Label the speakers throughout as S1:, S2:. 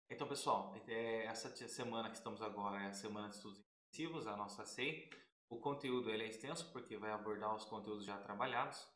S1: Então, pessoal, essa semana que estamos agora é a semana de estudos intensivos, a nossa SEI. O conteúdo ele é extenso porque vai abordar os conteúdos já trabalhados,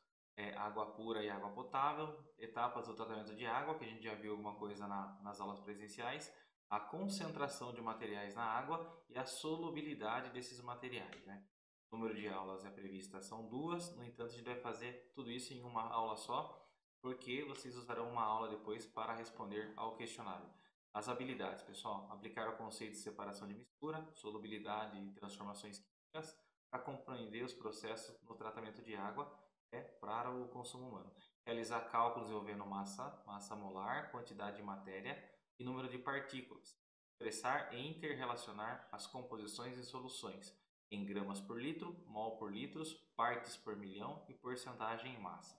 S1: água pura e água potável, etapas do tratamento de água, que a gente já viu alguma coisa nas aulas presenciais, a concentração de materiais na água e a solubilidade desses materiais, né? O número de aulas é prevista são duas, no entanto, a gente vai fazer tudo isso em uma aula só, porque vocês usarão uma aula depois para responder ao questionário. As habilidades, pessoal, aplicar o conceito de separação de mistura, solubilidade e transformações químicas para compreender os processos no tratamento de água para o consumo humano. Realizar cálculos envolvendo massa molar, quantidade de matéria e número de partículas. Expressar e interrelacionar as composições e soluções em gramas por litro, mol por litros, partes por milhão e porcentagem em massa.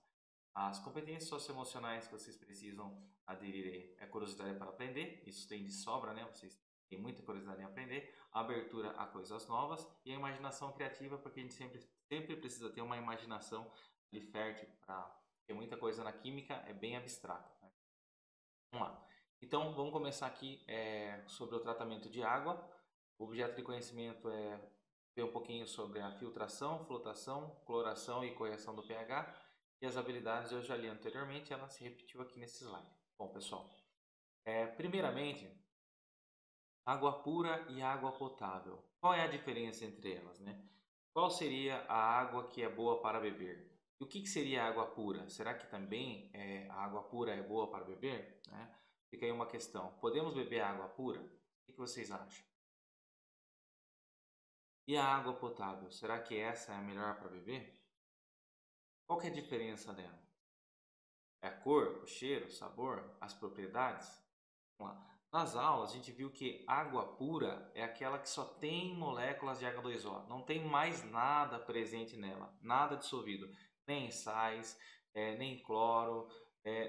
S1: As competências socioemocionais que vocês precisam aderir é curiosidade para aprender, isso tem de sobra, né? Vocês têm muita curiosidade em aprender, a abertura a coisas novas e a imaginação criativa, porque a gente sempre precisa ter uma imaginação ali fértil, porque muita coisa na química é bem abstrata, né? Vamos lá. Então, vamos começar aqui sobre o tratamento de água. O objeto de conhecimento é ver um pouquinho sobre a filtração, flotação, cloração e correção do pH. E as habilidades eu já li anteriormente, ela se repetiu aqui nesse slide. Bom, pessoal, primeiramente, água pura e água potável. Qual é a diferença entre elas, né? Qual seria a água que é boa para beber? E o que seria água pura? Será que também a água pura é boa para beber? Né? Fica aí uma questão. Podemos beber água pura? O que vocês acham? E a água potável? Será que essa é a melhor para beber? Qual que é a diferença dela? É a cor, o cheiro, o sabor, as propriedades? Vamos lá. Nas aulas, a gente viu que água pura é aquela que só tem moléculas de H2O, não tem mais nada presente nela, nada dissolvido, nem sais, nem cloro,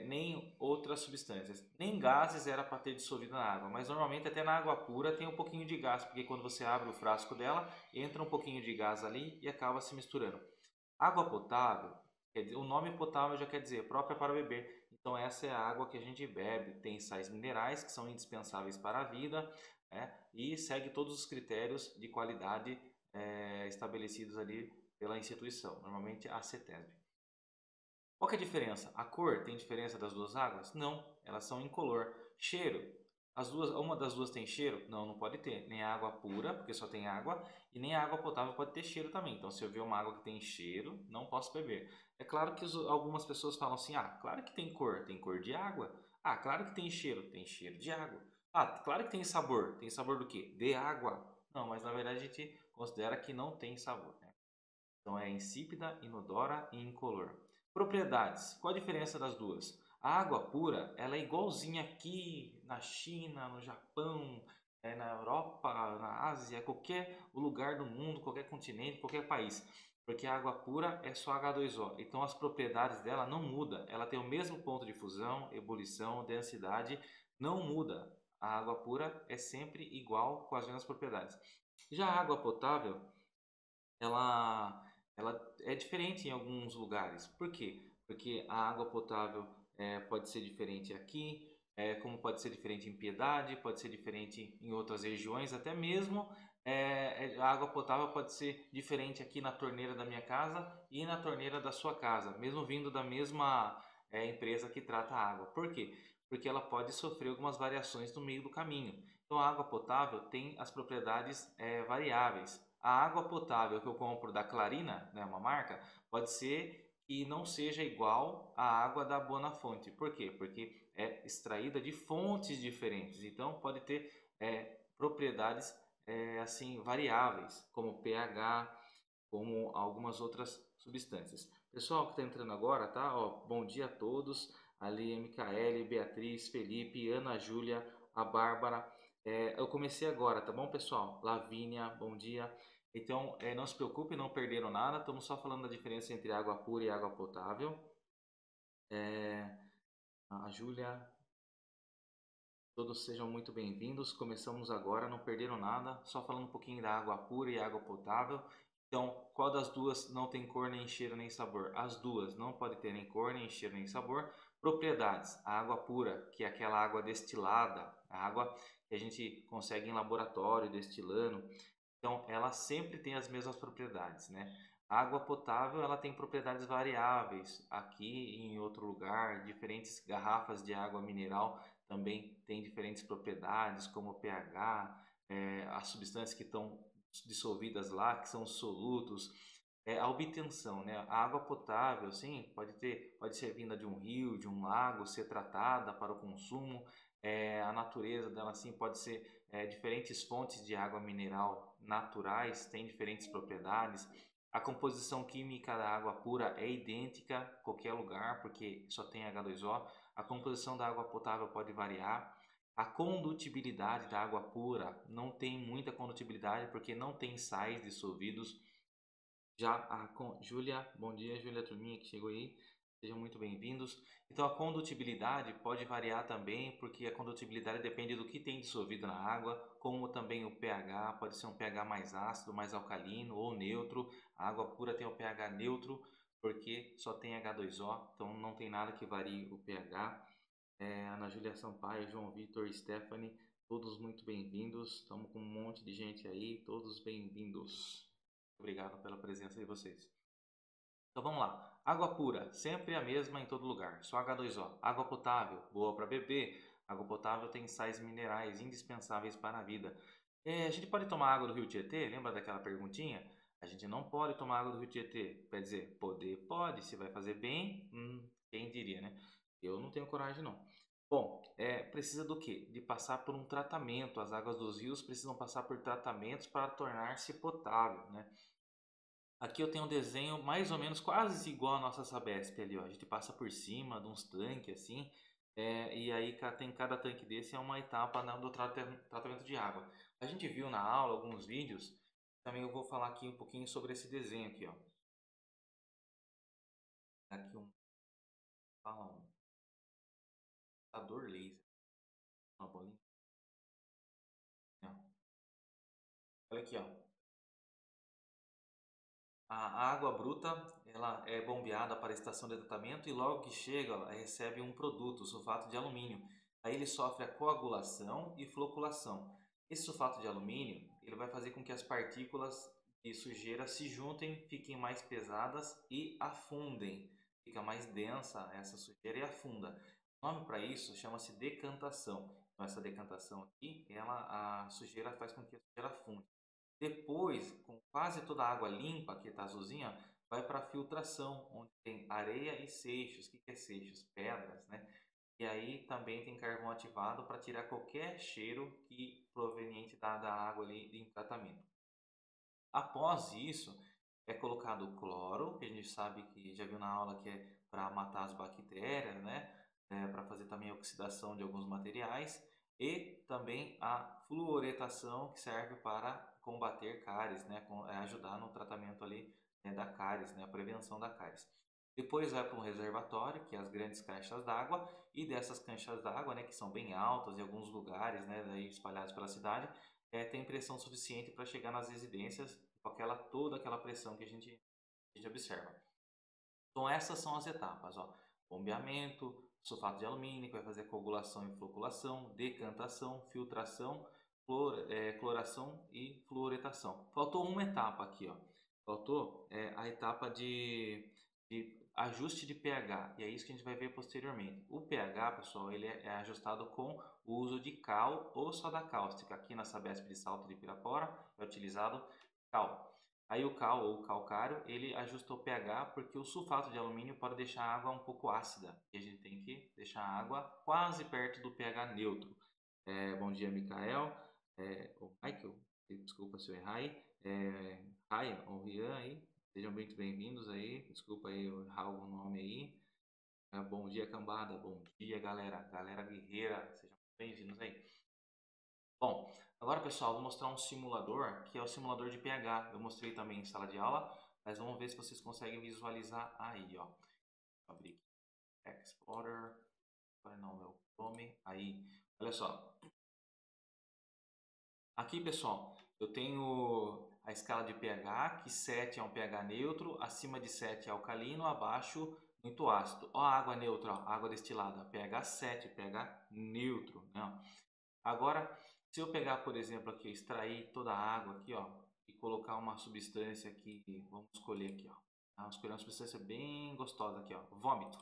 S1: nem outras substâncias, nem gases era para ter dissolvido na água, mas normalmente até na água pura tem um pouquinho de gás, porque quando você abre o frasco dela, entra um pouquinho de gás ali e acaba se misturando. Água potável, o nome potável já quer dizer própria para beber. Então essa é a água que a gente bebe, tem sais minerais que são indispensáveis para a vida, né? E segue todos os critérios de qualidade estabelecidos ali pela instituição, normalmente a CETESB. Qual que é a diferença? A cor tem diferença das duas águas? Não, elas são incolor. Cheiro, uma das duas tem cheiro? Não, não pode ter. Nem a água pura, porque só tem água, e nem a água potável pode ter cheiro também. Então, se eu ver uma água que tem cheiro, não posso beber. É claro que algumas pessoas falam assim: ah, claro que tem cor de água. Ah, claro que tem cheiro de água. Ah, claro que tem sabor do quê? De água. Não, mas na verdade a gente considera que não tem sabor, né? Então é insípida, inodora e incolor. Propriedades. Qual a diferença das duas? A água pura, ela é igualzinha aqui na China, no Japão, na Europa, na Ásia, qualquer lugar do mundo, qualquer continente, qualquer país. Porque a água pura é só H2O. Então as propriedades dela não mudam. Ela tem o mesmo ponto de fusão, ebulição, densidade, não muda. A água pura é sempre igual com as mesmas propriedades. Já a água potável, ela é diferente em alguns lugares. Por quê? Porque a água potável pode ser diferente aqui, como pode ser diferente em Piedade, pode ser diferente em outras regiões, até mesmo a água potável pode ser diferente aqui na torneira da minha casa e na torneira da sua casa, mesmo vindo da mesma empresa que trata a água. Por quê? Porque ela pode sofrer algumas variações no meio do caminho. Então, a água potável tem as propriedades variáveis. A água potável que eu compro da Clarina, né, uma marca, pode ser que não seja igual à água da Bonafonte. Por quê? Porque é extraída de fontes diferentes. Então, pode ter propriedades assim variáveis, como pH, como algumas outras substâncias. Pessoal que está entrando agora, tá? Ó, bom dia a todos. Ali, Micaele, Beatriz, Felipe, Ana Júlia, a Bárbara. Eu comecei agora, tá bom, pessoal? Lavínia, bom dia. Então, não se preocupe, não perderam nada. Estamos só falando da diferença entre água pura e água potável. A Júlia, todos sejam muito bem-vindos. Começamos agora, não perderam nada. Só falando um pouquinho da água pura e água potável. Então, qual das duas não tem cor, nem cheiro, nem sabor? As duas não podem ter nem cor, nem cheiro, nem sabor, Propriedades: a água pura, que é aquela água destilada, a água que a gente consegue em laboratório destilando. Então, ela sempre tem as mesmas propriedades, né? A água potável, ela tem propriedades variáveis. Aqui em outro lugar, diferentes garrafas de água mineral também têm diferentes propriedades, como o pH, as substâncias que estão dissolvidas lá, que são solutos, a obtenção, né? A água potável, sim, pode ser vinda de um rio, de um lago, ser tratada para o consumo. A natureza dela, sim, pode ser diferentes fontes de água mineral naturais, têm diferentes propriedades. A composição química da água pura é idêntica em qualquer lugar, porque só tem H2O. A composição da água potável pode variar. A condutibilidade da água pura não tem muita condutibilidade, porque não tem sais dissolvidos. Já Júlia, bom dia, Júlia, turminha que chegou aí, sejam muito bem-vindos. Então, a condutibilidade pode variar também, porque a condutibilidade depende do que tem dissolvido na água, como também o pH, pode ser um pH mais ácido, mais alcalino ou neutro. A água pura tem o pH neutro, porque só tem H2O, então não tem nada que varie o pH. Ana Júlia Sampaio, João Vitor, Stephanie, todos muito bem-vindos. Estamos com um monte de gente aí, todos bem-vindos. Obrigado pela presença de vocês. Então vamos lá. Água pura, sempre a mesma em todo lugar, só H2O. Água potável, boa para beber. Água potável tem sais minerais indispensáveis para a vida. A gente pode tomar água do Rio Tietê? Lembra daquela perguntinha? A gente não pode tomar água do Rio Tietê. Quer dizer, poder pode, se vai fazer bem, quem diria, né? Eu não tenho coragem não. Bom, precisa do quê? De passar por um tratamento. As águas dos rios precisam passar por tratamentos para tornar-se potável, né? Aqui eu tenho um desenho mais ou menos quase igual a nossa Sabesp ali, ó. A gente passa por cima de uns tanques assim, e aí tem cada tanque desse é uma etapa do tratamento de água. A gente viu na aula alguns vídeos, também eu vou falar aqui um pouquinho sobre esse desenho aqui, ó. Aqui fala um computador laser, uma bolinha. Olha aqui, ó. A água bruta, ela é bombeada para a estação de tratamento e logo que chega, ela recebe um produto, o sulfato de alumínio. Aí ele sofre a coagulação e floculação. Esse sulfato de alumínio, ele vai fazer com que as partículas de sujeira se juntem, fiquem mais pesadas e afundem. Fica mais densa essa sujeira e afunda. O nome para isso chama-se decantação. Então essa decantação aqui, a sujeira faz com que a sujeira afunde. Depois, com quase toda a água limpa, que está azulzinha, vai para a filtração, onde tem areia e seixos. O que é seixos? Pedras, né? E aí também tem carvão ativado para tirar qualquer cheiro que proveniente da água ali em tratamento. Após isso, é colocado cloro, que a gente sabe que já viu na aula que é para matar as bactérias, né? Para fazer também a oxidação de alguns materiais, e também a fluoretação, que serve para combater cáries, né? Ajudar no tratamento ali, né, da cáries, né? A prevenção da cáries. Depois vai para um reservatório, que é as grandes caixas d'água, e dessas caixas d'água, né, que são bem altas em alguns lugares, né, daí espalhados pela cidade, tem pressão suficiente para chegar nas residências com toda aquela pressão que a gente observa. Então essas são as etapas, ó. Bombeamento, sulfato de alumínio, que vai fazer coagulação e floculação, decantação, filtração, cloração e fluoretação. Faltou uma etapa aqui, ó. Faltou a etapa de ajuste de pH, e é isso que a gente vai ver posteriormente. O pH, pessoal, ele é ajustado com o uso de cal ou soda cáustica. Aqui na Sabesp de Salto de Pirapora é utilizado cal. Aí o cal ou calcário, ele ajusta o pH porque o sulfato de alumínio pode deixar a água um pouco ácida. E a gente tem que deixar a água quase perto do pH neutro. Bom dia, Mikael. O Michael, desculpa se eu errar aí. Ryan ou Rian aí, sejam muito bem-vindos aí. Desculpa aí eu errar algum nome aí. Bom dia, cambada. Bom dia, galera. Galera guerreira, sejam bem-vindos aí. Bom, agora pessoal, vou mostrar um simulador, que é o simulador de pH. Eu mostrei também em sala de aula, mas vamos ver se vocês conseguem visualizar aí, ó. Vou abrir aqui, Explorer, não, meu Chrome, aí, olha só. Aqui, pessoal, eu tenho a escala de pH, que 7 é um pH neutro, acima de 7 é alcalino, abaixo muito ácido. Ó, a água neutra, ó, água destilada, pH 7, pH neutro, né? Agora, se eu pegar, por exemplo, aqui, extrair toda a água aqui, ó, e colocar uma substância aqui, vamos escolher aqui, ó. Vamos escolher uma substância bem gostosa aqui, ó, vômito.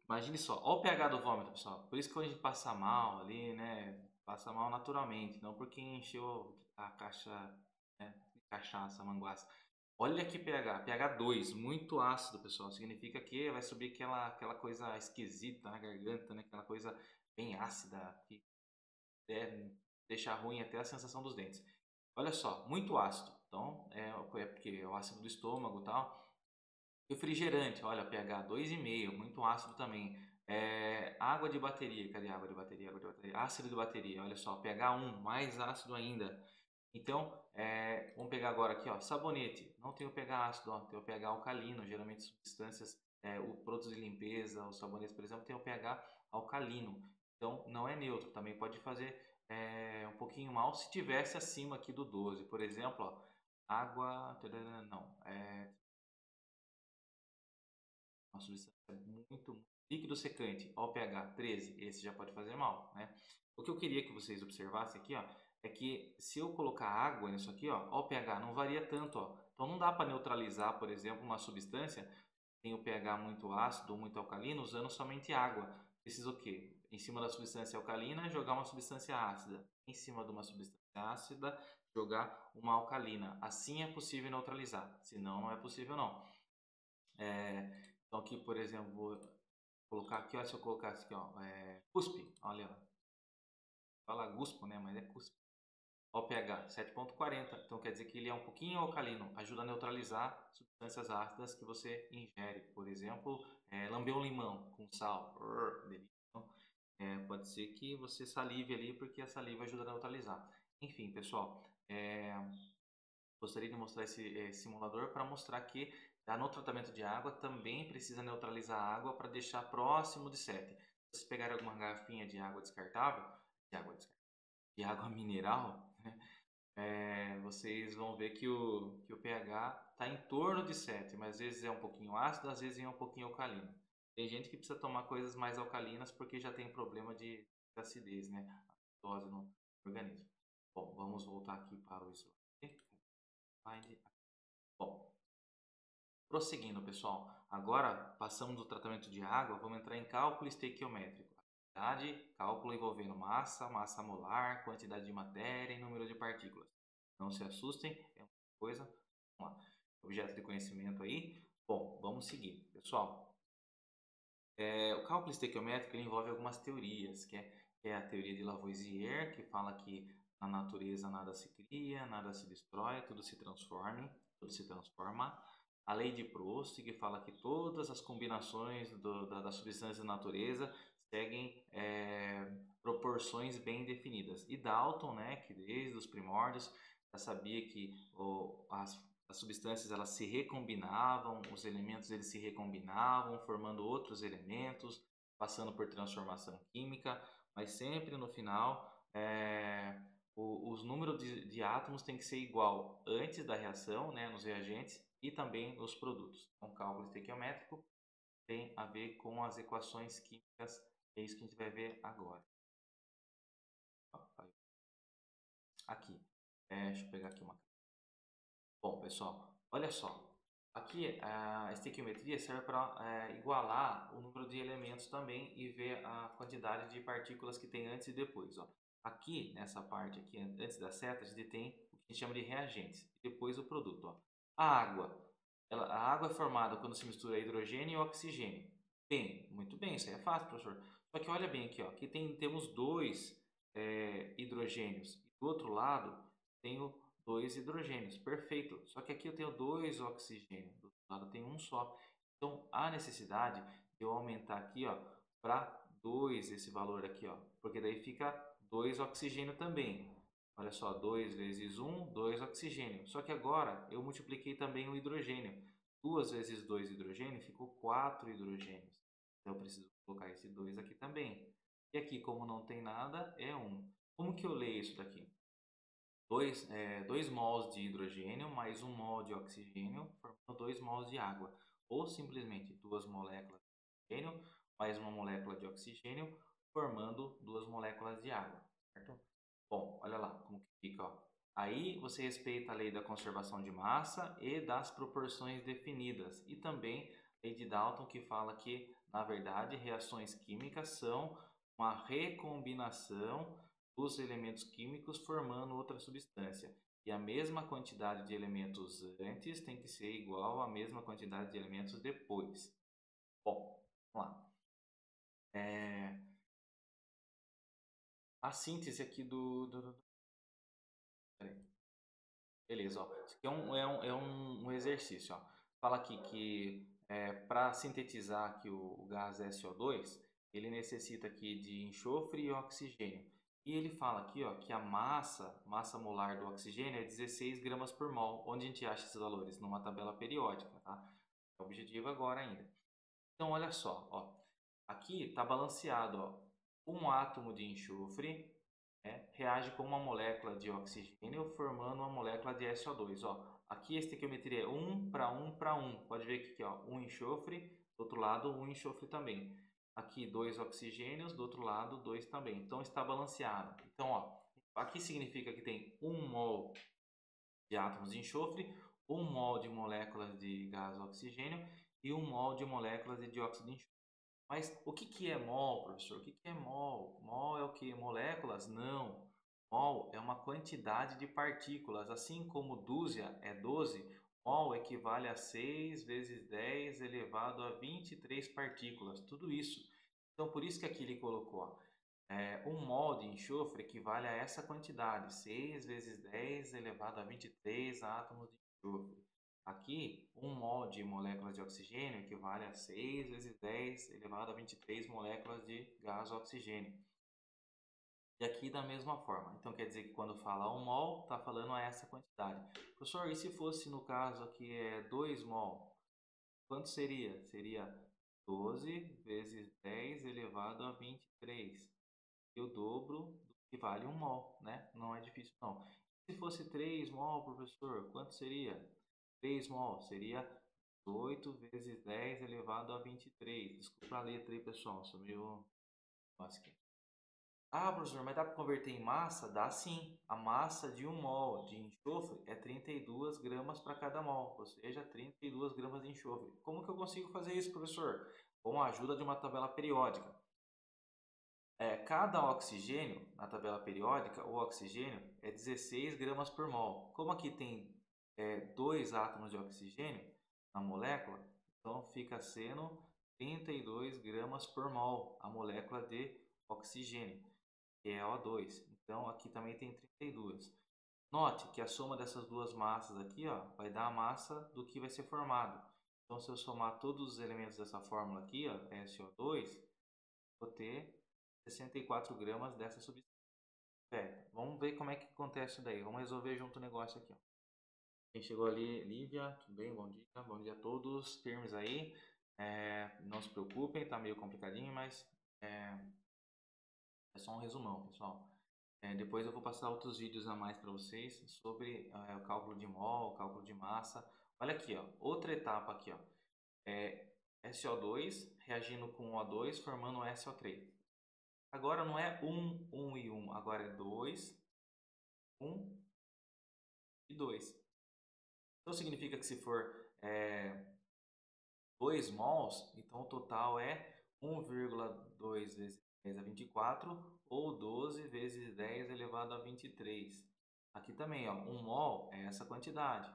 S1: Imagine só, ó o pH do vômito, pessoal. Por isso que quando a gente passa mal ali, né, passa mal naturalmente, não porque encheu a caixa, né, de cachaça, manguaça. Olha que pH 2, muito ácido, pessoal. Significa que vai subir aquela coisa esquisita na garganta, né? Aquela coisa bem ácida que deixa ruim até a sensação dos dentes. Olha só, muito ácido. Então, é porque é o ácido do estômago e tal. Refrigerante, olha, pH 2,5, muito ácido também. Água de bateria, cadê a água de bateria? Água de bateria? Ácido de bateria, olha só, pH 1, mais ácido ainda. Então, vamos pegar agora aqui, ó, sabonete. Não tem o pH ácido, ó, tem o pH alcalino. Geralmente substâncias, o produtos de limpeza, os sabonetes, por exemplo, tem o pH alcalino. Então, não é neutro. Também pode fazer um pouquinho mal se tivesse acima aqui do 12. Por exemplo, ó, água, não, uma substância muito líquido secante, ó, o pH 13, esse já pode fazer mal, né? O que eu queria que vocês observassem aqui, ó, é que se eu colocar água nisso aqui, ó, o pH não varia tanto, ó. Então não dá para neutralizar, por exemplo, uma substância que tem o pH muito ácido ou muito alcalino usando somente água. Precisa o quê? Em cima da substância alcalina, jogar uma substância ácida. Em cima de uma substância ácida, jogar uma alcalina. Assim é possível neutralizar, senão não é possível não. Então aqui, por exemplo, vou colocar aqui, ó, se eu colocasse aqui, ó, cuspe, olha, fala guspo, né, mas é cuspe. Ó, pH 7,40, então quer dizer que ele é um pouquinho alcalino, ajuda a neutralizar substâncias ácidas que você ingere. Por exemplo, lamber um limão com sal, então, pode ser que você salive ali porque a saliva ajuda a neutralizar. Enfim, pessoal, gostaria de mostrar esse simulador para mostrar que no tratamento de água também precisa neutralizar a água para deixar próximo de 7. Se vocês pegarem alguma garrafinha de água descartável, de água mineral, né, vocês vão ver que o pH está em torno de 7, mas às vezes é um pouquinho ácido, às vezes é um pouquinho alcalino. Tem gente que precisa tomar coisas mais alcalinas porque já tem problema de acidez, né? Acidose no organismo. Bom, vamos voltar aqui para o slide. Bom, prosseguindo, pessoal. Agora, passamos do tratamento de água, vamos entrar em cálculo estequiométrico. Cálculo envolvendo massa, massa molar, quantidade de matéria e número de partículas. Não se assustem, é uma coisa. Vamos lá. Objeto de conhecimento aí. Bom, vamos seguir. Pessoal, o cálculo estequiométrico envolve algumas teorias, que é a teoria de Lavoisier, que fala que na natureza nada se cria, nada se destrói, tudo se transforma, tudo se transforma. A lei de Proust, que fala que todas as combinações das substâncias da natureza seguem proporções bem definidas. E Dalton, né, que desde os primórdios já sabia que as substâncias elas se recombinavam, os elementos eles se recombinavam, formando outros elementos, passando por transformação química, mas sempre no final os números de átomos tem que ser igual antes da reação, né, nos reagentes e também nos produtos. Então, cálculo estequiométrico tem a ver com as equações químicas, é isso que a gente vai ver agora. Aqui, deixa eu pegar aqui uma. Bom, pessoal, olha só. Aqui a estequiometria serve para igualar o número de elementos também e ver a quantidade de partículas que tem antes e depois. Ó. Aqui, nessa parte aqui, antes da seta, a gente tem o que a gente chama de reagentes e depois o produto. Ó. A água. A água é formada quando se mistura hidrogênio e oxigênio. Bem, muito bem, isso aí é fácil, professor. Só que olha bem aqui, ó, aqui temos dois hidrogênios. E do outro lado, tenho dois hidrogênios, perfeito. Só que aqui eu tenho dois oxigênios, do outro lado tem um só. Então há necessidade de eu aumentar aqui, ó, para 2 esse valor aqui, ó, porque daí fica 2 oxigênio também. Olha só, 2 vezes 1, 2 oxigênio. Só que agora eu multipliquei também o hidrogênio. 2 vezes 2 hidrogênio ficou 4 hidrogênios. Então eu preciso colocar esse 2 aqui também. E aqui, como não tem nada, é 1. Como que eu leio isso daqui? 2 mols de hidrogênio mais 1 mol de oxigênio, formando 2 mols de água. ou simplesmente duas moléculas de hidrogênio mais uma molécula de oxigênio, formando duas moléculas de água, certo? Bom, olha lá como que fica, ó. Aí você respeita a lei da conservação de massa e das proporções definidas, e também a lei de Dalton, que fala que, na verdade, reações químicas são uma recombinação dos elementos químicos formando outra substância. E a mesma quantidade de elementos antes tem que ser igual à mesma quantidade de elementos depois. Bom, vamos lá. A síntese aqui peraí. Beleza, ó. Isso aqui é um exercício, ó. Fala aqui que para sintetizar aqui o gás SO2, ele necessita aqui de enxofre e oxigênio. E ele fala aqui, ó, que a massa molar do oxigênio é 16 gramas por mol. Onde a gente acha esses valores? Numa tabela periódica, tá? É o objetivo agora ainda. Então, olha só, ó. Aqui está balanceado, ó. Um átomo de enxofre reage com uma molécula de oxigênio formando uma molécula de SO2. Ó. Aqui a estequiometria é 1 para 1 para 1. Pode ver que aqui, ó, um enxofre, do outro lado um enxofre também. Aqui dois oxigênios, do outro lado dois também. Então está balanceado. Então, ó, aqui significa que tem 1 mol de átomos de enxofre, 1 mol de moléculas de gás oxigênio e 1 mol de moléculas de dióxido de enxofre. Mas o que é mol, professor? O que é mol? Mol é o que? Moléculas? Não. Mol é uma quantidade de partículas. Assim como dúzia é 12, mol equivale a 6 vezes 10 elevado a 23 partículas. Tudo isso. Então, por isso que aqui ele colocou, ó, um mol de enxofre equivale a essa quantidade, 6 vezes 10 elevado a 23 átomos de enxofre. Aqui, 1 mol de moléculas de oxigênio equivale a 6 vezes 10 elevado a 23 moléculas de gás oxigênio. E aqui da mesma forma. Então quer dizer que quando fala 1 mol, está falando a essa quantidade. Professor, e se fosse no caso aqui 2 mol? Quanto seria? Seria 12 vezes 10 elevado a 23. E o dobro do que vale 1 mol, né? Não é difícil não. Se fosse 3 mol, professor, quanto seria? 3 mol seria 8 vezes 10 elevado a 23. Desculpa a letra aí, pessoal, sou meio básico. Ah, professor, mas dá para converter em massa? Dá sim. A massa de 1 mol de enxofre é 32 gramas para cada mol, ou seja, 32 gramas de enxofre. Como que eu consigo fazer isso, professor? Com a ajuda de uma tabela periódica. Cada oxigênio, na tabela periódica, o oxigênio é 16 gramas por mol. Como aqui tem dois átomos de oxigênio na molécula, então fica sendo 32 gramas por mol a molécula de oxigênio, que é O2. Então aqui também tem 32. Note que a soma dessas duas massas aqui, ó, vai dar a massa do que vai ser formado. Então se eu somar todos os elementos dessa fórmula aqui, ó, SO2, vou ter 64 gramas dessa substância. Vamos ver como é que acontece isso daí. Vamos resolver junto o negócio aqui, ó. Quem chegou ali, Lívia, tudo bem? Bom dia a todos. Firmes aí. Não se preocupem, tá meio complicadinho, mas é só um resumão, pessoal. Depois eu vou passar outros vídeos a mais para vocês sobre o cálculo de mol, o cálculo de massa. Olha aqui, ó, outra etapa aqui, ó. SO2 reagindo com O2 formando SO3. Agora não é 1, 1 e 1, agora é 2, 1 e 2. Então significa que se for 2 mols, então o total é 1,2 vezes 10 a 24 ou 12 vezes 10 elevado a 23. Aqui também, ó, 1 mol é essa quantidade.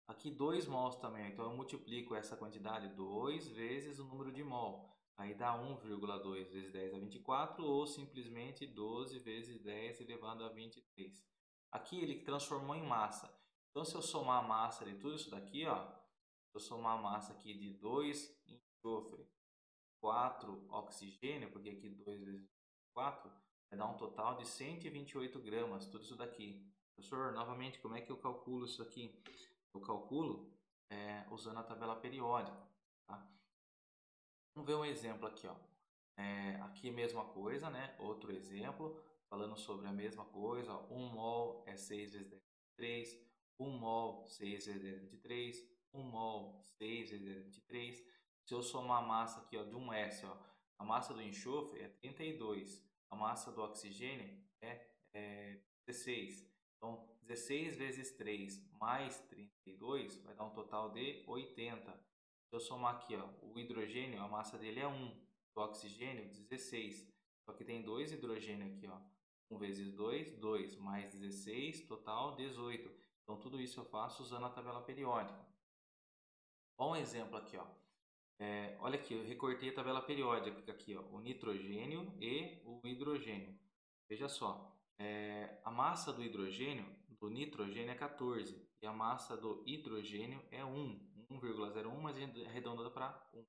S1: Aqui 2 mols também, então eu multiplico essa quantidade 2 vezes o número de mol. Aí dá 1,2 vezes 10 a 24 ou simplesmente 12 vezes 10 elevado a 23. Aqui ele transformou em massa. Então se eu somar a massa de tudo isso daqui, ó, se eu somar a massa aqui de 2 enxofre, 4 oxigênio, porque aqui 2 vezes 4, vai dar um total de 128 gramas, tudo isso daqui. Professor, novamente, como é que eu calculo isso aqui? Eu calculo usando a tabela periódica. Tá? Vamos ver um exemplo aqui. Ó. Aqui mesma coisa, né? Outro exemplo, falando sobre a mesma coisa. Ó. 1 mol é 6 vezes 10 a 23, 1 mol 6 vezes 10 a 23, 1 mol, 6 vezes 10 a 23. Se eu somar a massa aqui, ó, de um S, ó, a massa do enxofre é 32, a massa do oxigênio é 16. Então, 16 vezes 3 mais 32 vai dar um total de 80. Se eu somar aqui, ó, o hidrogênio, a massa dele é 1, o oxigênio 16. Só que tem dois hidrogênios aqui, ó. 1 vezes 2, 2, mais 16, total 18. Então, tudo isso eu faço usando a tabela periódica. Bom exemplo aqui, ó. Olha aqui, eu recortei a tabela periódica aqui, ó, o nitrogênio e o hidrogênio. Veja só, a massa do hidrogênio, do nitrogênio é 14 e a massa do hidrogênio é 1,01, mas arredondada para 1.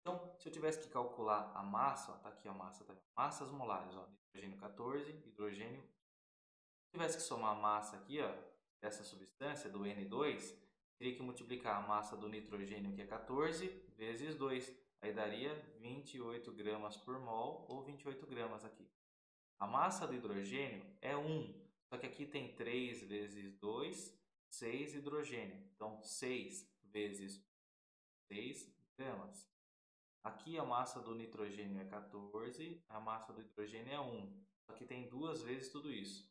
S1: Então, se eu tivesse que calcular a massa, está aqui a massa também, massas molares, ó, nitrogênio 14, hidrogênio. Se eu tivesse que somar a massa aqui, ó, dessa substância, do N2, teria que multiplicar a massa do nitrogênio, que é 14, vezes 2. Aí daria 28 gramas por mol, ou 28 gramas aqui. A massa do hidrogênio é 1, só que aqui tem 3 vezes 2, 6 hidrogênio. Então, 6 vezes 6 gramas. Aqui a massa do nitrogênio é 14, a massa do hidrogênio é 1. Só que tem duas vezes tudo isso.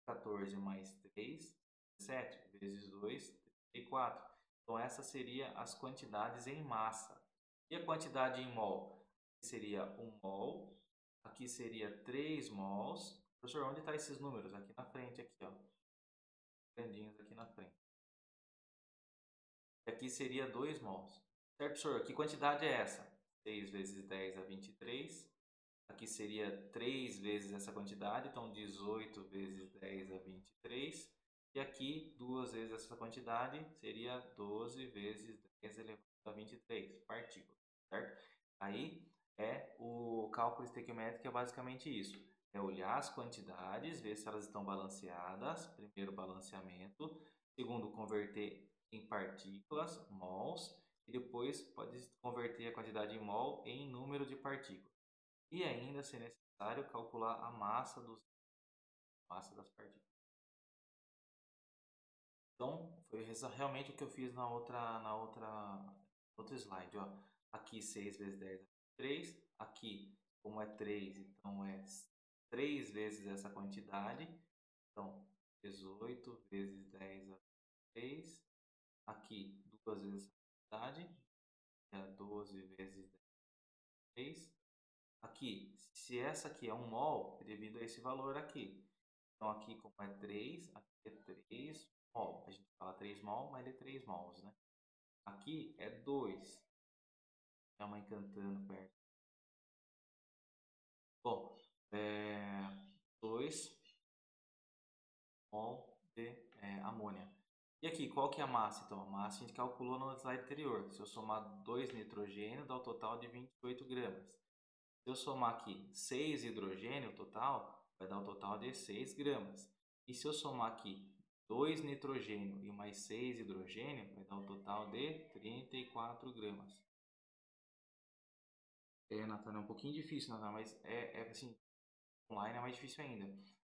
S1: 14 mais 3, 17, vezes 2, 34. Então, essas seriam as quantidades em massa. E a quantidade em mol? Seria 1 mol, aqui seria 3 mols. Professor, onde estão esses números? Aqui na frente, aqui, ó. Grandinhos aqui na frente. E aqui seria 2 mols. Certo, professor? Que quantidade é essa? 6 vezes 10 a 23. Aqui seria 3 vezes essa quantidade, então 18 vezes 10 a 23. E aqui, 2 vezes essa quantidade, seria 12 vezes 10 elevado a 23 partículas, certo? Aí o cálculo estequiométrico é basicamente isso. É olhar as quantidades, ver se elas estão balanceadas, primeiro balanceamento, segundo converter em partículas, mols, e depois pode converter a quantidade em mol em número de partículas. E ainda, se necessário, calcular a massa das partículas. Então, foi realmente o que eu fiz na outro slide. Ó. Aqui 6 vezes 10 é 3. Aqui, como é 3, então é 3 vezes essa quantidade. Então, 18 vezes 10 a 3. Aqui, 2 vezes essa quantidade, é 12 vezes 10 a 3. Aqui, se essa aqui é 1 mol, é devido a esse valor aqui. Então, aqui como é 3, aqui é 3 mol. A gente fala 3 mol, mas ele é 3 mols, né? Aqui é 2. É a mãe cantando perto. Bom, 2 mol de amônia. E aqui, qual que é a massa? Então, a massa a gente calculou no slide anterior. Se eu somar 2 nitrogênio, dá o total de 28 gramas. Se eu somar aqui 6 hidrogênio total, vai dar um total de 6 gramas. E se eu somar aqui 2 nitrogênio e mais 6 hidrogênio, vai dar um total de 34 gramas. Natana, é um pouquinho difícil, Natana, mas assim, online é mais difícil ainda.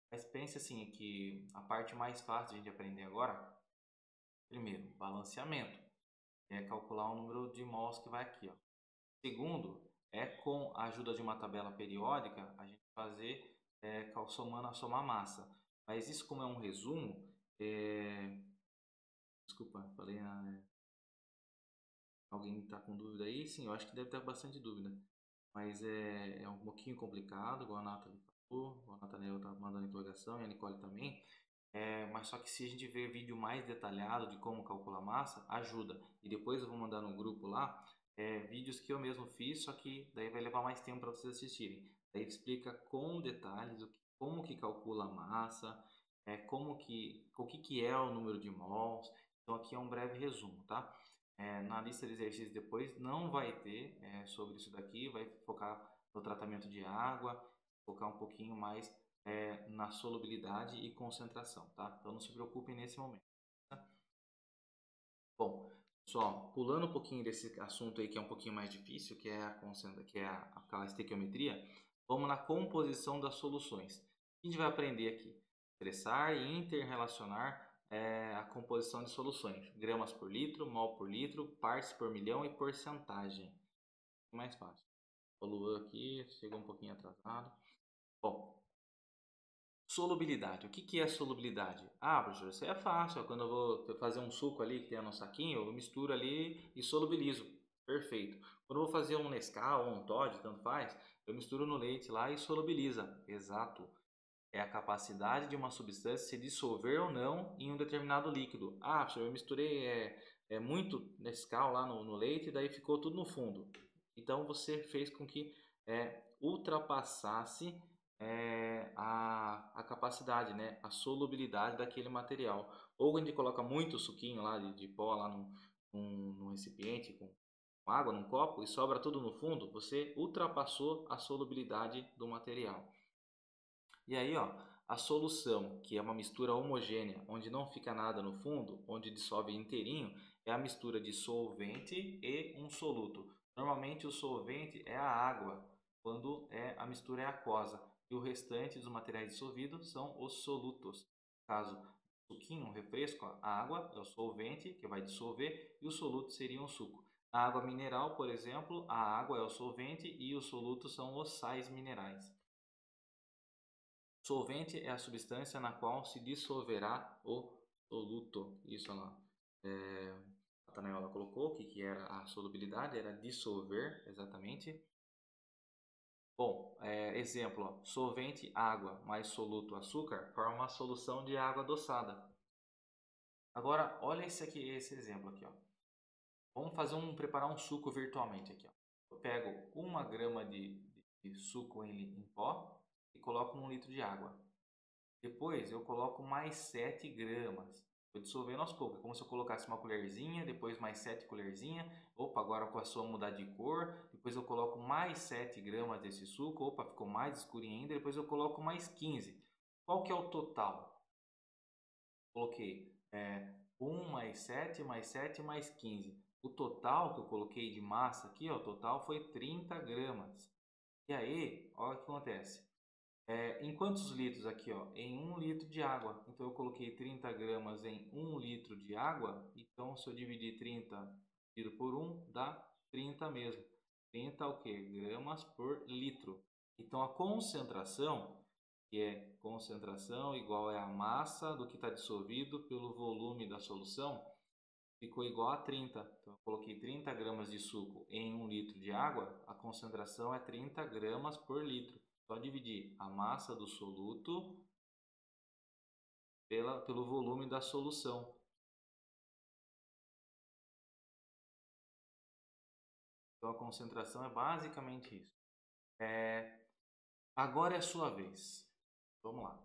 S1: Mas pense assim, que a parte mais fácil de a gente aprender agora, primeiro, balanceamento. É calcular o número de mols que vai aqui, ó. Segundo, com a ajuda de uma tabela periódica, a gente fazer somar massa. Mas isso como é um resumo, desculpa, falei, alguém está com dúvida aí? Sim, eu acho que deve ter bastante dúvida. Mas é um pouquinho complicado, igual a Nathalie falou, a Nathaniel está mandando interrogação e a Nicole também. Mas só que se a gente ver vídeo mais detalhado de como calcular massa, ajuda. E depois eu vou mandar no grupo lá vídeos que eu mesmo fiz, só que daí vai levar mais tempo para vocês assistirem. Daí explica com detalhes como que calcula a massa, o que é o número de mols. Então aqui é um breve resumo, tá? Na lista de exercícios depois não vai ter sobre isso daqui, vai focar no tratamento de água, focar um pouquinho mais na solubilidade e concentração, tá? Então não se preocupe nesse momento. Tá? Bom, só pulando um pouquinho desse assunto aí que é um pouquinho mais difícil, que é aquela estequiometria, vamos na composição das soluções. O que a gente vai aprender aqui? Expressar e interrelacionar a composição de soluções. Gramas por litro, mol por litro, partes por milhão e porcentagem. Mais fácil. O Luan aqui, chegou um pouquinho atrasado. Bom, solubilidade. O que é solubilidade? Ah, professor, isso é fácil. Quando eu vou fazer um suco ali que tem no saquinho, eu misturo ali e solubilizo. Perfeito. Quando eu vou fazer um Nescau ou um Toddy, tanto faz, eu misturo no leite lá e solubiliza. Exato. É a capacidade de uma substância se dissolver ou não em um determinado líquido. Ah, professor, eu misturei muito Nescau lá no leite e daí ficou tudo no fundo. Então você fez com que ultrapassasse a capacidade, né, a solubilidade daquele material. Ou a gente coloca muito suquinho lá de pó lá num recipiente com água, num copo e sobra tudo no fundo, você ultrapassou a solubilidade do material. E aí, ó, a solução, que é uma mistura homogênea, onde não fica nada no fundo, onde dissolve inteirinho, é a mistura de solvente e um soluto. Normalmente o solvente é a água, quando a mistura é aquosa. E o restante dos materiais dissolvidos são os solutos. No caso, suquinho, refresco, a água é o solvente, que vai dissolver, e o soluto seria um suco. A água mineral, por exemplo, a água é o solvente e os solutos são os sais minerais. Solvente é a substância na qual se dissolverá o soluto. Isso lá. A Tanaela colocou o que era a solubilidade, era dissolver, exatamente. Bom, exemplo, ó, solvente água mais soluto açúcar forma uma solução de água adoçada. Agora, olha esse exemplo aqui, ó. Vamos preparar um suco virtualmente aqui, ó. Eu pego 1 grama de suco em pó e coloco num litro de água. Depois eu coloco mais 7 gramas. Vou dissolvendo aos poucos, como se eu colocasse uma colherzinha, depois mais 7 colherzinhas. Opa, agora começou a mudar de cor. Depois eu coloco mais 7 gramas desse suco. Opa, ficou mais escurinho ainda. Depois eu coloco mais 15. Qual que é o total? Coloquei 1 mais 7 mais 7 mais 15. O total que eu coloquei de massa aqui, ó, o total foi 30 gramas. E aí, olha o que acontece. Em quantos litros aqui, ó? Em 1 litro de água. Então eu coloquei 30 gramas em 1 litro de água. Então se eu dividir 30 dividido por 1, dá 30 mesmo. 30 o quê? Gramas por litro. Então a concentração, que é concentração igual é a massa do que está dissolvido pelo volume da solução, ficou igual a 30. Então eu coloquei 30 gramas de suco em 1 litro de água, a concentração é 30 gramas por litro. Só dividir a massa do soluto pelo volume da solução. Então a concentração é basicamente isso. Agora é a sua vez. Vamos lá.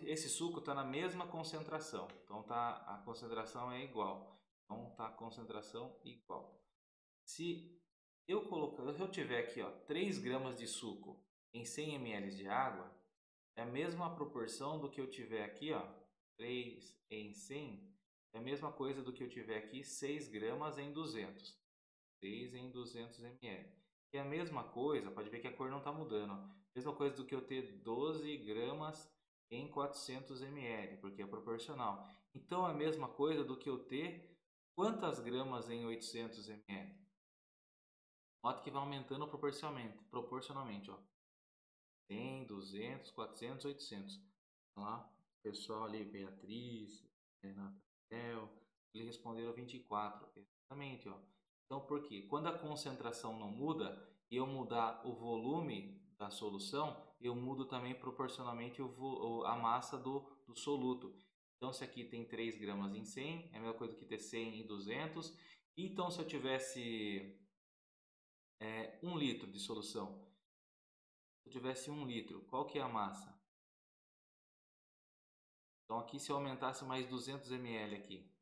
S1: Esse suco está na mesma concentração. Então a concentração é igual. Então está a concentração igual. Se eu tiver aqui, ó, 3 gramas de suco em 100 ml de água, é a mesma proporção do que eu tiver aqui, ó, 3 em 100, é a mesma coisa do que eu tiver aqui 6 gramas em 200. 6 em 200 ml. É a mesma coisa, pode ver que a cor não está mudando, ó. Mesma coisa do que eu ter 12 gramas em 400 ml, porque é proporcional. Então é a mesma coisa do que eu ter quantas gramas em 800 ml? Nota que vai aumentando proporcionalmente, ó. 100, 200, 400, 800. Lá, pessoal ali, Beatriz, Renata, eles responderam 24. Exatamente, ó. Então, por quê? Quando a concentração não muda e eu mudar o volume da solução, eu mudo também proporcionalmente a massa do soluto. Então, se aqui tem 3 gramas em 100, é a mesma coisa que ter 100 em 200. Então, se eu tivesse 1 litro de solução, se eu tivesse 1 litro, qual que é a massa? Então aqui se eu aumentasse mais 200 ml aqui.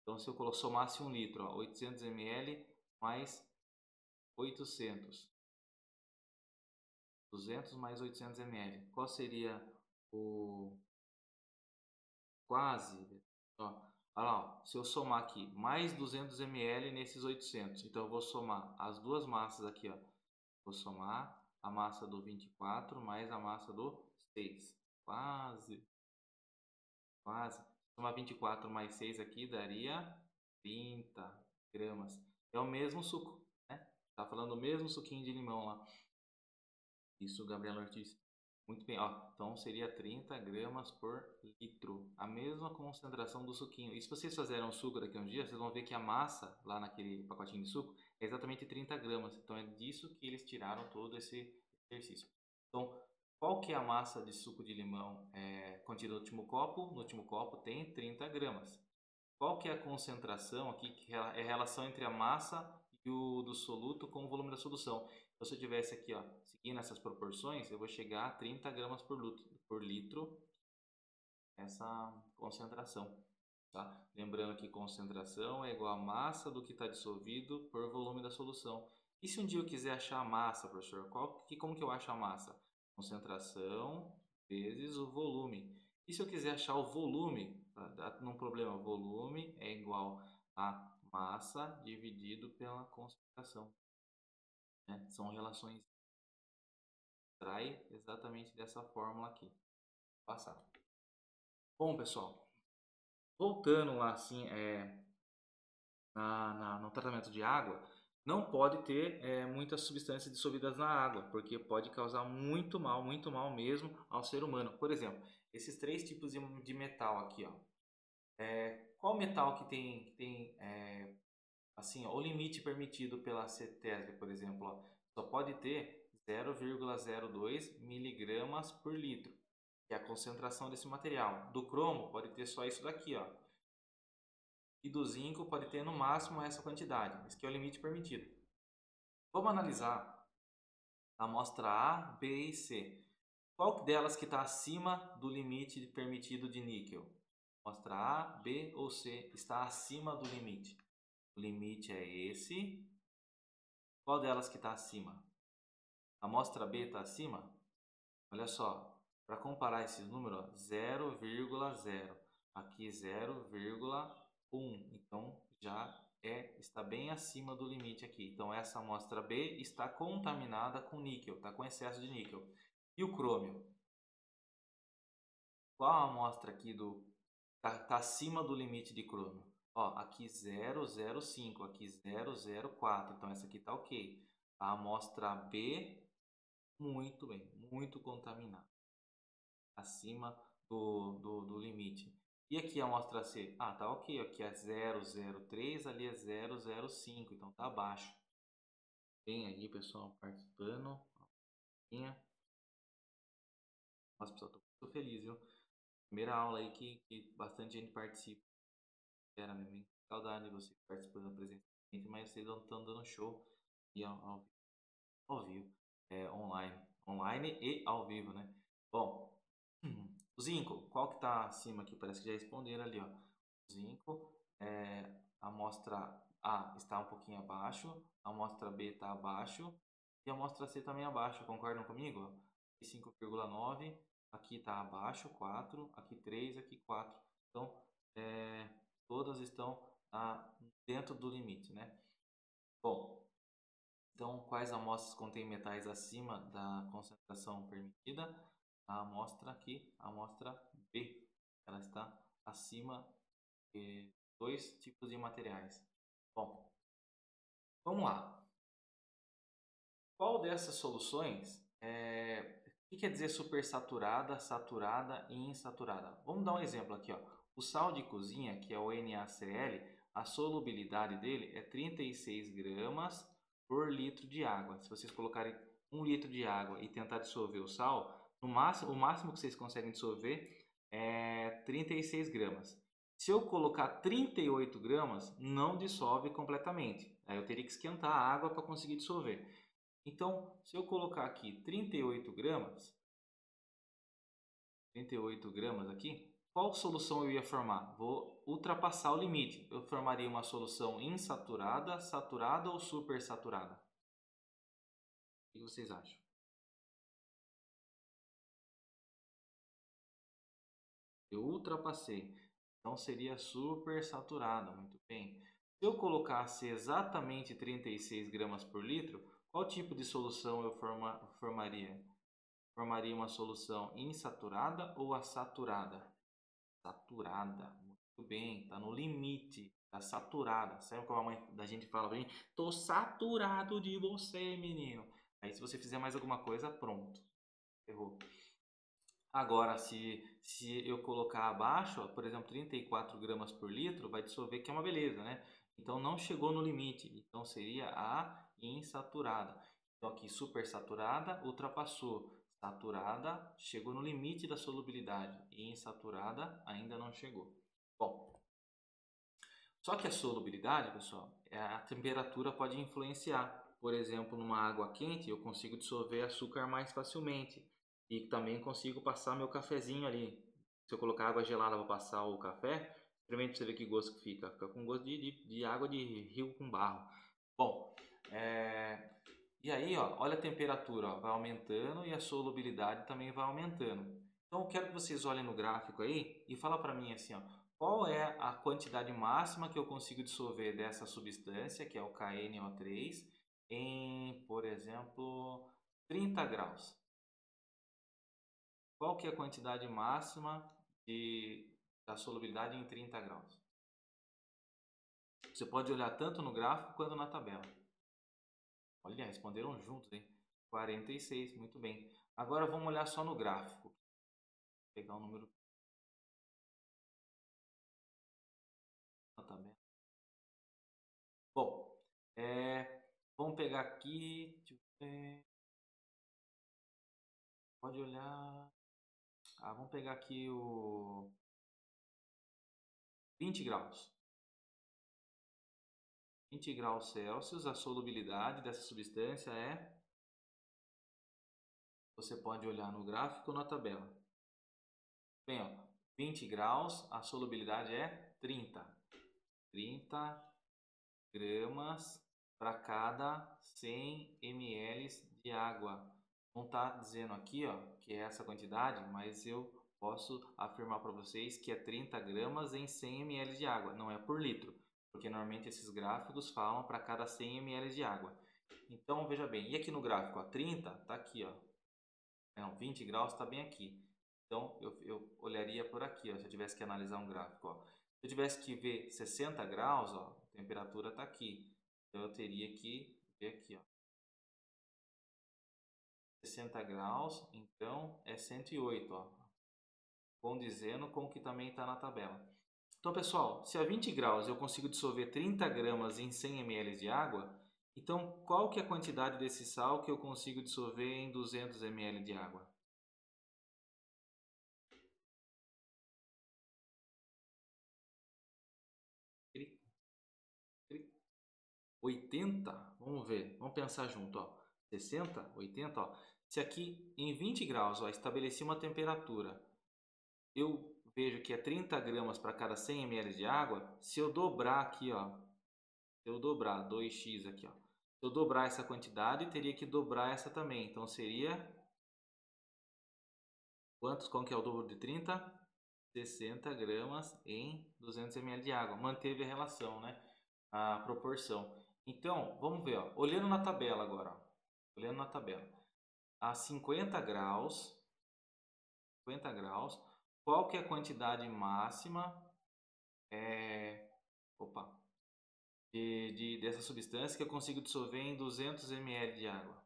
S1: Então se eu somasse 1 litro, ó, 800 ml mais 800. 200 mais 800 ml. Qual seria o quase? Ó, olha lá, ó, se eu somar aqui mais 200 ml nesses 800. Então eu vou somar as duas massas aqui, ó. Vou somar a massa do 24 mais a massa do 6. Quase. quase. Somar 24 mais 6 aqui daria 30 gramas. É o mesmo suco, né? Tá falando o mesmo suquinho de limão lá. Isso, Gabriela Ortiz. Muito bem, ó. Então seria 30 gramas por litro. A mesma concentração do suquinho. E se vocês fizerem um suco daqui a uns dias, vocês vão ver que a massa lá naquele pacotinho de suco é exatamente 30 gramas. Então é disso que eles tiraram todo esse exercício. Então, qual que é a massa de suco de limão contida no último copo? No último copo tem 30 gramas. Qual que é a concentração aqui, que é a relação entre a massa e o do soluto com o volume da solução? Então, se eu tivesse aqui, ó, seguindo essas proporções, eu vou chegar a 30 gramas por litro essa concentração. Tá? Lembrando que concentração é igual a massa do que está dissolvido por volume da solução. E se um dia eu quiser achar a massa, professor, como que eu acho a massa? Concentração vezes o volume. E se eu quiser achar o volume, num problema, volume é igual a massa dividido pela concentração. Né? São relações. Trai exatamente dessa fórmula aqui. Vou passar. Bom, pessoal, voltando lá assim, no tratamento de água, não pode ter muitas substâncias dissolvidas na água, porque pode causar muito mal mesmo ao ser humano. Por exemplo, esses três tipos de metal aqui, ó. Qual metal que tem assim, ó, o limite permitido pela CETESB, por exemplo, ó, só pode ter 0,02 miligramas por litro, que é a concentração desse material. Do cromo pode ter só isso daqui, ó. E do zinco pode ter no máximo essa quantidade. Esse aqui é o limite permitido. Vamos analisar a amostra A, B e C. Qual delas que está acima do limite permitido de níquel? Amostra A, B ou C está acima do limite? O limite é esse. Qual delas que está acima? A amostra B está acima? Olha só, para comparar esses números, 0,0, aqui 0,1, então já está bem acima do limite aqui. Então essa amostra B está contaminada com níquel, está com excesso de níquel. E o crômio? Qual a amostra aqui tá acima do limite de crômio? Ó, aqui 0,05, aqui 0,04, então essa aqui está ok. A amostra B, muito bem, muito contaminada, acima do limite. E aqui a amostra C? Ah, tá ok, aqui é 0,03, ali é 0,05, então tá abaixo. Bem aí, pessoal, participando. Nossa, pessoal, tô muito feliz, viu? Primeira aula aí que bastante gente participa. Era mesmo, saudade de você participando presencialmente, mas vocês estão dando show e ao vivo, online e ao vivo, né? Bom, o zinco, qual que tá acima aqui? Parece que já responderam ali, ó. O zinco, a amostra A está um pouquinho abaixo, a amostra B está abaixo e a amostra C também abaixo, concordam comigo? Aqui 5,9, aqui está abaixo, 4, aqui 3, aqui 4. Então, todas estão dentro do limite, né? Bom, então quais amostras contêm metais acima da concentração permitida? A amostra aqui, a amostra B, ela está acima de dois tipos de materiais. Bom, vamos lá. Qual dessas soluções o que quer dizer supersaturada, saturada e insaturada? Vamos dar um exemplo aqui, ó. O sal de cozinha, que é o NaCl, a solubilidade dele é 36 gramas por litro de água. Se vocês colocarem 1 litro de água e tentar dissolver o sal, o máximo que vocês conseguem dissolver é 36 gramas. Se eu colocar 38 gramas, não dissolve completamente. Aí eu teria que esquentar a água para conseguir dissolver. Então, se eu colocar aqui 38 gramas aqui, qual solução eu ia formar? Vou ultrapassar o limite. Eu formaria uma solução insaturada, saturada ou supersaturada? O que vocês acham? Eu ultrapassei. Então seria supersaturada. Muito bem. Se eu colocasse exatamente 36 gramas por litro, qual tipo de solução eu formaria? Formaria uma solução insaturada ou asaturada? Saturada. Muito bem, tá no limite. Tá saturada. Sabe como a mãe da gente fala pra gente? Tô saturado de você, menino. Aí se você fizer mais alguma coisa, pronto. Errou. Agora, se eu colocar abaixo, ó, por exemplo, 34 gramas por litro, vai dissolver, que é uma beleza, né? Então, não chegou no limite. Então, seria a insaturada. Então, aqui, supersaturada, ultrapassou. Saturada, chegou no limite da solubilidade. E insaturada, ainda não chegou. Bom, só que a solubilidade, pessoal, a temperatura pode influenciar. Por exemplo, numa água quente, eu consigo dissolver açúcar mais facilmente. E também consigo passar meu cafezinho ali. Se eu colocar água gelada para passar o café, experimente para você ver que gosto que fica. Fica com gosto de água de rio com barro. Bom, e aí, ó, olha a temperatura, ó, vai aumentando e a solubilidade também vai aumentando. Então, eu quero que vocês olhem no gráfico aí e fala para mim assim, ó, qual é a quantidade máxima que eu consigo dissolver dessa substância, que é o KNO3, em, por exemplo, 30 graus. Qual que é a quantidade máxima da solubilidade em 30 graus? Você pode olhar tanto no gráfico quanto na tabela. Olha, responderam juntos, hein? 46, muito bem. Agora vamos olhar só no gráfico. Vou pegar o número na tabela. Bom, vamos pegar aqui. Deixa eu ver. Pode olhar. Vamos pegar aqui o 20 graus. 20 graus Celsius, a solubilidade dessa substância é. Você pode olhar no gráfico ou na tabela. Bem, ó, 20 graus, a solubilidade é 30. 30 gramas para cada 100 ml de água. Não está dizendo aqui, ó, que é essa quantidade, mas eu posso afirmar para vocês que é 30 gramas em 100 ml de água, não é por litro, porque normalmente esses gráficos falam para cada 100 ml de água. Então, veja bem, e aqui no gráfico, ó, 30 está aqui, ó. Não, 20 graus está bem aqui. Então, eu olharia por aqui, ó, se eu tivesse que analisar um gráfico. Ó. Se eu tivesse que ver 60 graus, ó, a temperatura está aqui. Então, eu teria que ver aqui. Ó. 60 graus, então é 108, ó, condizendo com o que também está na tabela. Então, pessoal, se a 20 graus eu consigo dissolver 30 gramas em 100 ml de água, então qual que é a quantidade desse sal que eu consigo dissolver em 200 ml de água? 80? Vamos ver, vamos pensar junto, ó. 60, 80, ó. Se aqui em 20 graus, ó, estabeleci uma temperatura, eu vejo que é 30 gramas para cada 100 ml de água. Se eu dobrar aqui, ó, se eu dobrar 2x aqui, ó, se eu dobrar essa quantidade, teria que dobrar essa também. Então seria quantos? Qual que é o dobro de 30? 60 gramas em 200 ml de água. Manteve a relação, né? A proporção. Então, vamos ver, ó. Olhando na tabela agora, ó. Olhando na tabela. A 50 graus, qual que é a quantidade máxima opa, dessa substância que eu consigo dissolver em 200 ml de água?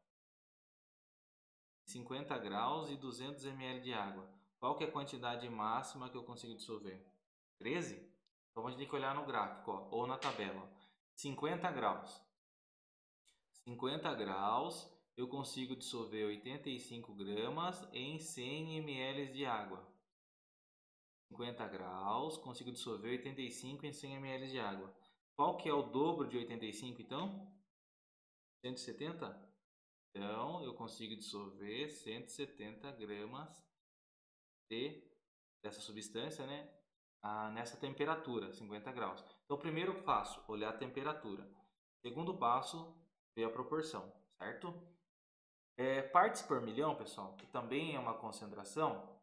S1: 50 graus e 200 ml de água. Qual que é a quantidade máxima que eu consigo dissolver? 13? Então, a gente tem que olhar no gráfico, ó, ou na tabela. 50 graus. 50 graus, eu consigo dissolver 85 gramas em 100 ml de água. 50 graus, consigo dissolver 85 em 100 ml de água. Qual que é o dobro de 85, então? 170? Então, eu consigo dissolver 170 gramas dessa substância, né? Nessa temperatura, 50 graus. Então, primeiro passo, olhar a temperatura. Segundo passo, ver a proporção, certo? Partes por milhão, pessoal, que também é uma concentração,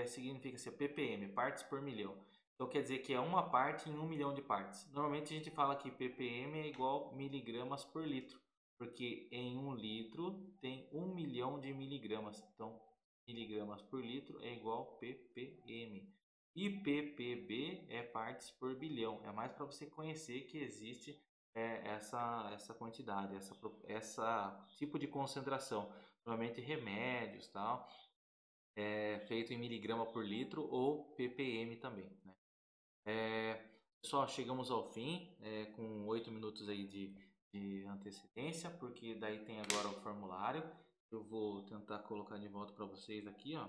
S1: significa ser ppm, partes por milhão. Então quer dizer que é uma parte em 1 milhão de partes. Normalmente a gente fala que ppm é igual miligramas por litro, porque em 1 litro tem 1 milhão de miligramas. Então miligramas por litro é igual ppm. IPPB é partes por bilhão. É mais para você conhecer que existe essa quantidade, essa tipo de concentração. Normalmente remédios, tal, feito em miligrama por litro ou ppm também, né? Pessoal, chegamos ao fim, com 8 minutos aí de antecedência, porque daí tem agora o formulário. Eu vou tentar colocar de volta para vocês aqui, ó.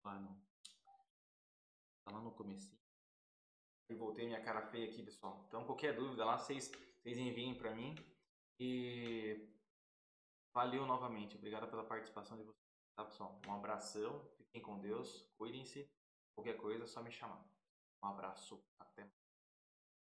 S1: Ah, não. Tá lá no começo. Eu voltei minha cara feia aqui, pessoal. Então, qualquer dúvida lá, vocês enviem para mim. E valeu novamente. Obrigado pela participação de vocês, tá, pessoal? Um abração. Fiquem com Deus. Cuidem-se. Qualquer coisa, é só me chamar. Um abraço. Até.